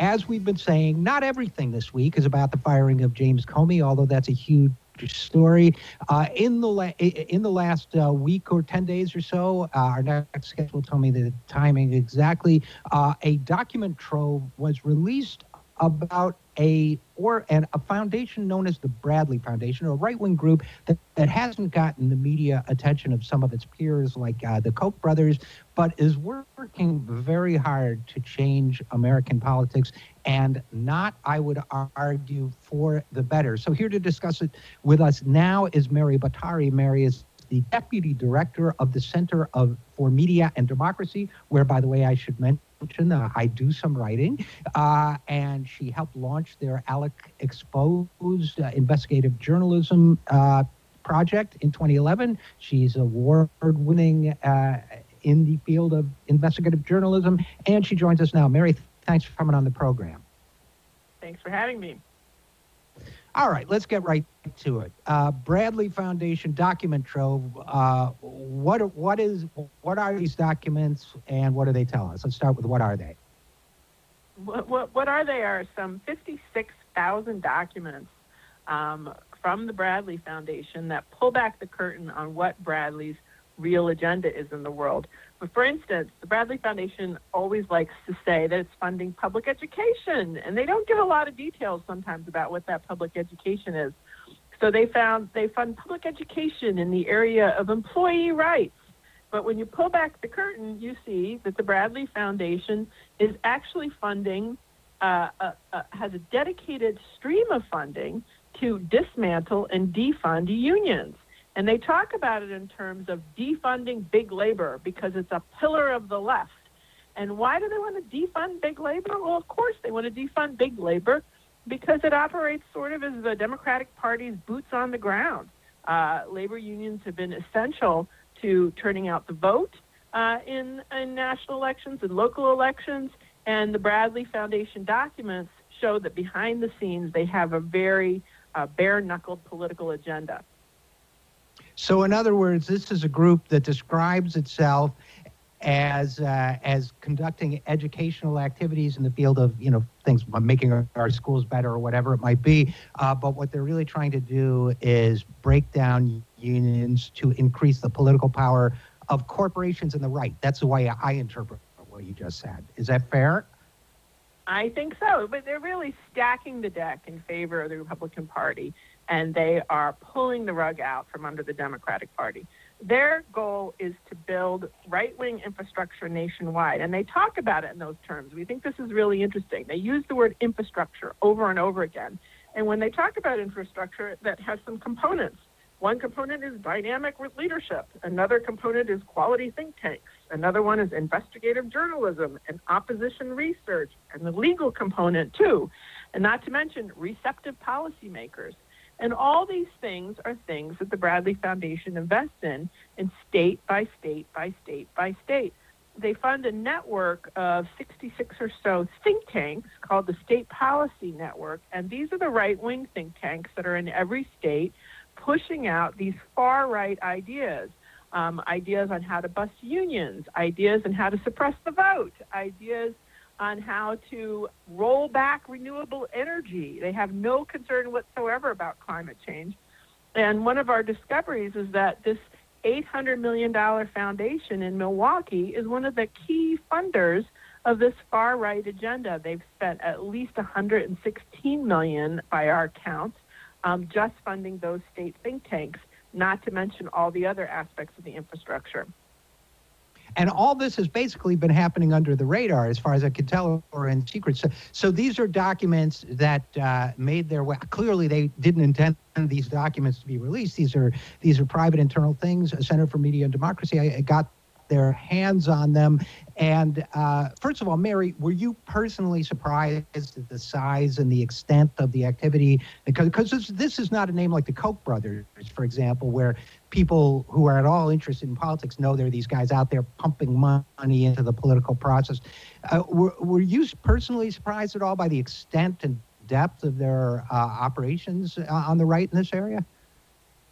as we've been saying, not everything this week is about the firing of James Comey, although that's a huge story. In the last week or 10 days or so, our next guest will tell me the timing exactly. A document trove was released about a foundation known as the Bradley Foundation, a right-wing group that hasn't gotten the media attention of some of its peers like the Koch brothers, but is working very hard to change American politics, and not, I would argue, for the better. So here to discuss it with us now is Mary Bottari. Mary is the Deputy Director of the Center for Media and Democracy, where, by the way, I should mention, I do some writing, and she helped launch their Alec Exposed investigative journalism project in 2011. She's award-winning in the field of investigative journalism, and she joins us now. Mary, thanks for coming on the program. Thanks for having me. All right, let's get right to it. Bradley Foundation document trove. What are these documents, and what do they tell us? Let's start with what are they? What are they? Are some 56,000 documents from the Bradley Foundation that pull back the curtain on what Bradley's real agenda is in the world. But for instance, the Bradley Foundation always likes to say that it's funding public education, and they don't give a lot of details sometimes about what that public education is. So they fund public education in the area of employee rights. But when you pull back the curtain, you see that the Bradley Foundation is actually funding, has a dedicated stream of funding to dismantle and defund unions. And they talk about it in terms of defunding big labor because it's a pillar of the left. And why do they want to defund big labor? Well, of course they want to defund big labor because it operates sort of as the Democratic Party's boots on the ground. Labor unions have been essential to turning out the vote in national elections and local elections. And the Bradley Foundation documents show that behind the scenes they have a very bare-knuckled political agenda. So, in other words, this is a group that describes itself as conducting educational activities in the field of, things making our schools better or whatever it might be. But what they're really trying to do is break down unions to increase the political power of corporations and the right. That's the way I interpret what you just said. Is that fair? I think so, but they're really stacking the deck in favor of the Republican Party, and they are pulling the rug out from under the Democratic Party. Their goal is to build right-wing infrastructure nationwide, and they talk about it in those terms. We think this is really interesting. They use the word infrastructure over and over again, and when they talk about infrastructure, that has some components. One component is dynamic leadership. Another component is quality think tanks. Another one is investigative journalism and opposition research, and the legal component too, and not to mention receptive policymakers. And all these things are things that the Bradley Foundation invests in state by state by state by state. They fund a network of 66 or so think tanks called the State Policy Network, and these are the right-wing think tanks that are in every state pushing out these far-right ideas. Ideas on how to bust unions, ideas on how to suppress the vote, ideas on how to roll back renewable energy. They have no concern whatsoever about climate change. And one of our discoveries is that this $800 million foundation in Milwaukee is one of the key funders of this far-right agenda. They've spent at least $116 million by our count just funding those state think tanks, not to mention all the other aspects of the infrastructure. And all this has basically been happening under the radar, as far as I can tell, or in secret. So these are documents that made their way. Clearly, they didn't intend these documents to be released. These are private internal things. Center for Media and Democracy I got their hands on them. And first of all, Mary, were you personally surprised at the size and the extent of the activity? Because this is not a name like the Koch brothers, for example, where people who are at all interested in politics know there are these guys out there pumping money into the political process. Were you personally surprised at all by the extent and depth of their operations on the right in this area?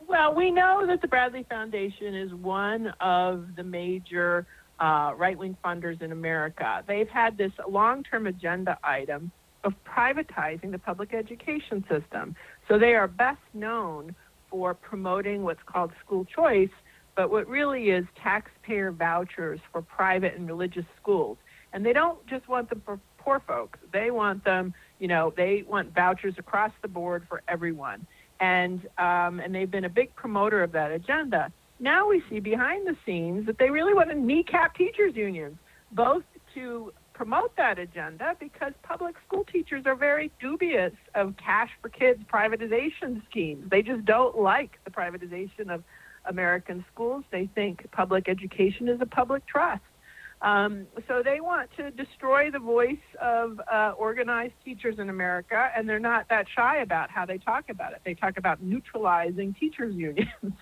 Well, we know that the Bradley Foundation is one of the major right-wing funders in America. They've had this long-term agenda item of privatizing the public education system. So they are best known for promoting what's called school choice, but what really is taxpayer vouchers for private and religious schools. And they don't just want them for poor folks. They want them, they want vouchers across the board for everyone. And they've been a big promoter of that agenda. Now we see behind the scenes that they really want to kneecap teachers' unions, both to promote that agenda because public school teachers are very dubious of cash for kids privatization schemes. They just don't like the privatization of American schools. They think public education is a public trust. So they want to destroy the voice of organized teachers in America, and they're not that shy about how they talk about it. They talk about neutralizing teachers' unions.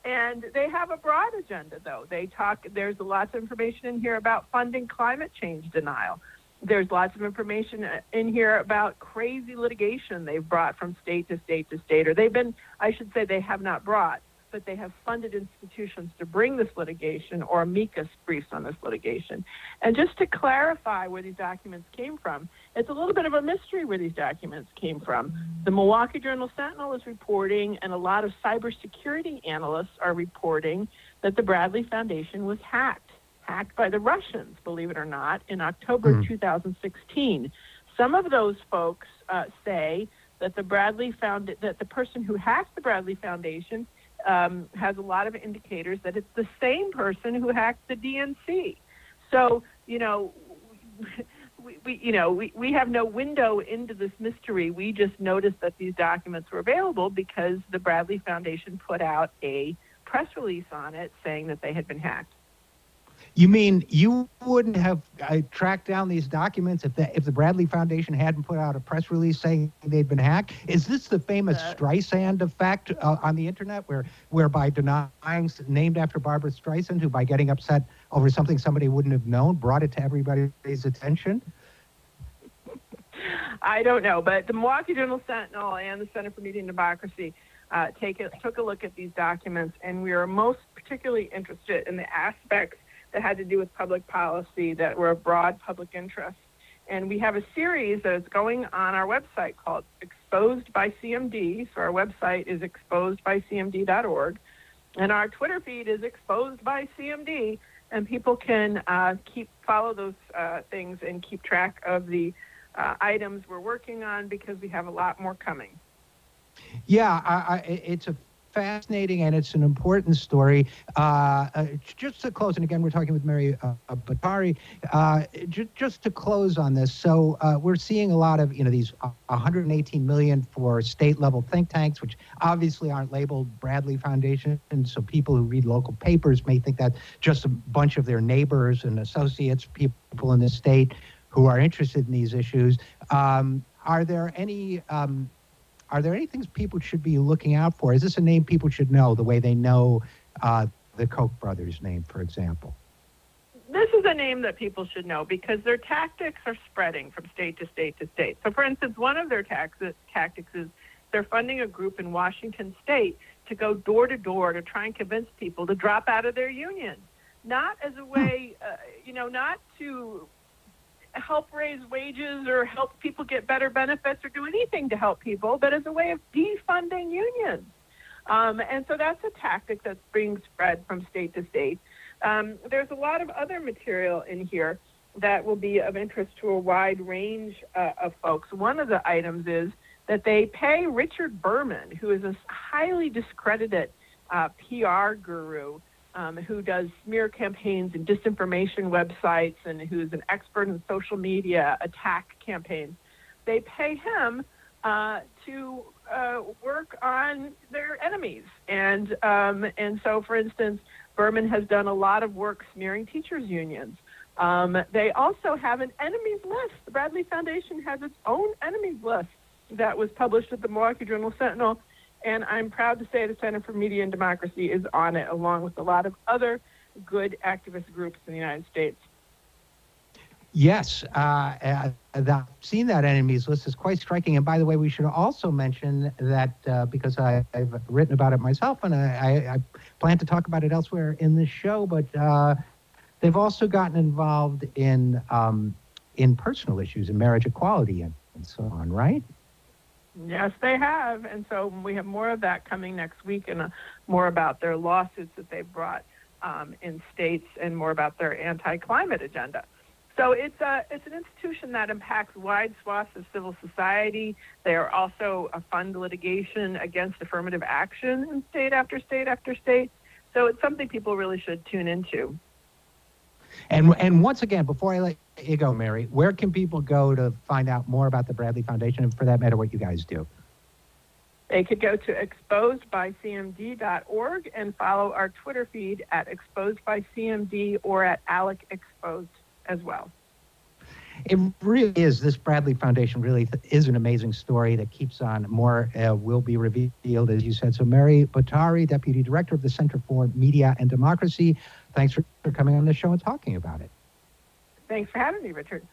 And they have a broad agenda, though. There's lots of information in here about funding climate change denial. There's lots of information in here about crazy litigation they've brought from state to state to state, or they have not brought, but they have funded institutions to bring this litigation or amicus briefs on this litigation. And just to clarify where these documents came from, it's a little bit of a mystery where these documents came from. The Milwaukee Journal-Sentinel is reporting, and a lot of cybersecurity analysts are reporting, that the Bradley Foundation was hacked by the Russians, believe it or not, in October 2016. Some of those folks say that the person who hacked the Bradley Foundation has a lot of indicators that it's the same person who hacked the DNC. So, we have no window into this mystery. We just noticed that these documents were available because the Bradley Foundation put out a press release on it saying that they had been hacked. You mean you wouldn't have tracked down these documents if the Bradley Foundation hadn't put out a press release saying they'd been hacked? Is this the famous Streisand effect on the internet, whereby denying named after Barbara Streisand, who by getting upset over something somebody wouldn't have known brought it to everybody's attention? I don't know, but the Milwaukee Journal-Sentinel and the Center for Media and Democracy took a look at these documents, and we are most particularly interested in the aspects that had to do with public policy that were of broad public interest. And we have a series that is going on our website called Exposed by CMD. So our website is exposedbycmd.org. And our Twitter feed is Exposed by CMD. And people can follow those things and keep track of the items we're working on, because we have a lot more coming. Yeah, it's a fascinating, and it's an important story. Just to close, and again, we're talking with Mary Bottari, just to close on this. So we're seeing a lot of, these 118 million for state-level think tanks, which obviously aren't labeled Bradley Foundation, and so people who read local papers may think that just a bunch of their neighbors and associates, people in the state who are interested in these issues. Are there any things people should be looking out for? Is this a name people should know the way they know the Koch brothers' name, for example? This is a name that people should know because their tactics are spreading from state to state to state. So, for instance, one of their tactics is they're funding a group in Washington State to go door to door to try and convince people to drop out of their union, not as a way, not to help raise wages or help people get better benefits or do anything to help people, but as a way of defunding unions. And so that's a tactic that's being spread from state to state. There's a lot of other material in here that will be of interest to a wide range of folks. One of the items is that they pay Richard Berman, who is a highly discredited PR guru, who does smear campaigns and disinformation websites and who's an expert in social media attack campaigns. They pay him to work on their enemies. And so, for instance, Berman has done a lot of work smearing teachers' unions. They also have an enemies list. The Bradley Foundation has its own enemies list that was published at the Milwaukee Journal-Sentinel. And I'm proud to say the Center for Media and Democracy is on it, along with a lot of other good activist groups in the United States. Yes, I've seen that enemies list. Is quite striking. And by the way, we should also mention that because I've written about it myself, and I plan to talk about it elsewhere in this show, but they've also gotten involved in in personal issues and marriage equality and so on, right? Yes, they have. And so we have more of that coming next week, and more about their lawsuits that they brought in states, and more about their anti-climate agenda. So it's an institution that impacts wide swaths of civil society. They are also a fund litigation against affirmative action in state after state after state. So it's something people really should tune into. And once again, before I let you go, Mary, where can people go to find out more about the Bradley Foundation, and for that matter, what you guys do? They could go to exposedbycmd.org and follow our Twitter feed at exposedbycmd or at Alec Exposed as well. It really is. This Bradley Foundation really is an amazing story that keeps on. More will be revealed, as you said. So Mary Bottari, Deputy Director of the Center for Media and Democracy, thanks for coming on the show and talking about it. Thanks for having me, Richard.